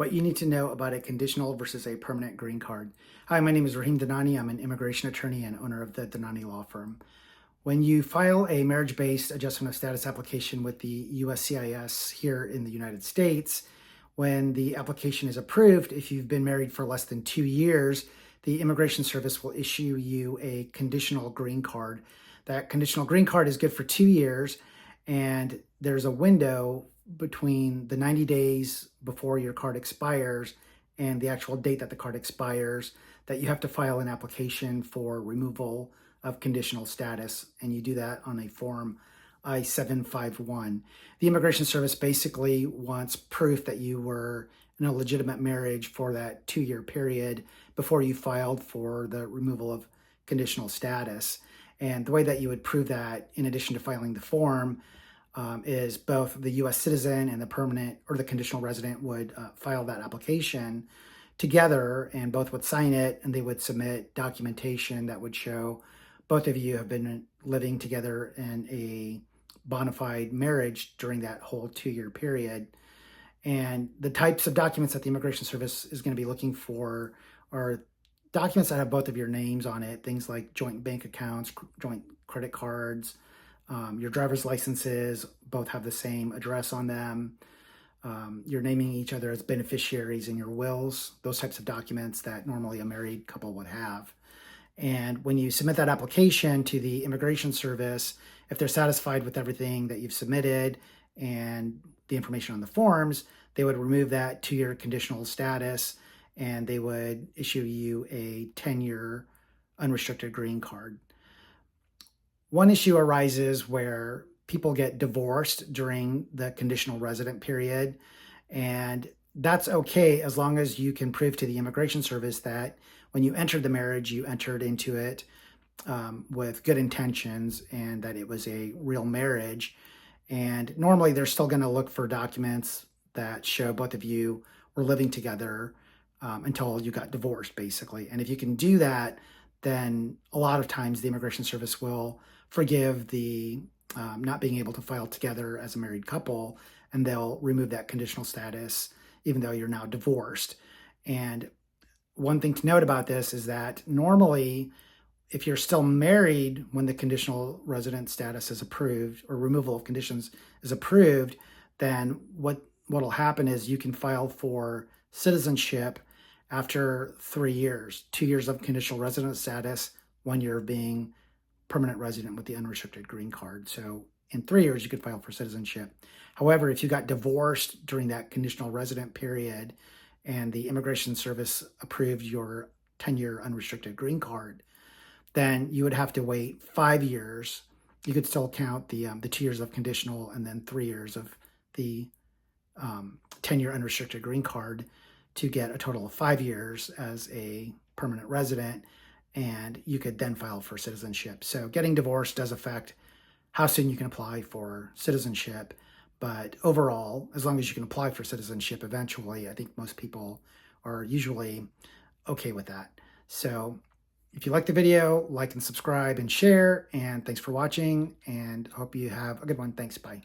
What you need to know about a conditional versus a permanent green card. Hi, my name is Rahim Danani. I'm an immigration attorney and owner of the Danani Law Firm. When you file a marriage-based adjustment of status application with the USCIS here in the United States, when the application is approved, if you've been married for less than 2 years, the Immigration Service will issue you a conditional green card. That conditional green card is good for 2 years, and there's a window between the 90 days before your card expires and the actual date that the card expires that you have to file an application for removal of conditional status, and you do that on a form I-751. The Immigration Service basically wants proof that you were in a legitimate marriage for that 2-year period before you filed for the removal of conditional status. And the way that you would prove that, in addition to filing the form, is both the U.S. citizen and the permanent or the conditional resident would file that application together, and both would sign it, and they would submit documentation that would show both of you have been living together in a bona fide marriage during that whole 2-year period. And the types of documents that the Immigration Service is going to be looking for are documents that have both of your names on it, things like joint bank accounts, joint credit cards, your driver's licenses, both have the same address on them. You're naming each other as beneficiaries in your wills, those types of documents that normally a married couple would have. And when you submit that application to the Immigration Service, if they're satisfied with everything that you've submitted and the information on the forms, they would remove that 2-year conditional status, and they would issue you a 10-year unrestricted green card. One issue arises where people get divorced during the conditional resident period, and that's okay as long as you can prove to the Immigration Service that when you entered the marriage, you entered into it with good intentions and that it was a real marriage. And normally they're still going to look for documents that show both of you were living together until you got divorced, basically. And if you can do that, then a lot of times the Immigration Service will forgive the not being able to file together as a married couple, and they'll remove that conditional status even though you're now divorced. And one thing to note about this is that normally, if you're still married when the conditional resident status is approved or removal of conditions is approved, then what'll happen is you can file for citizenship after 3 years, 2 years of conditional resident status, 1 year of being permanent resident with the unrestricted green card. So in 3 years, you could file for citizenship. However, if you got divorced during that conditional resident period and the Immigration Service approved your 10-year unrestricted green card, then you would have to wait 5 years. You could still count the 2 years of conditional and then 3 years of the 10-year unrestricted green card to get a total of 5 years as a permanent resident, and you could then file for citizenship. So getting divorced does affect how soon you can apply for citizenship, but overall, as long as you can apply for citizenship eventually, I think most people are usually okay with that. So if you like the video, like and subscribe and share, and thanks for watching, and hope you have a good one. Thanks, bye.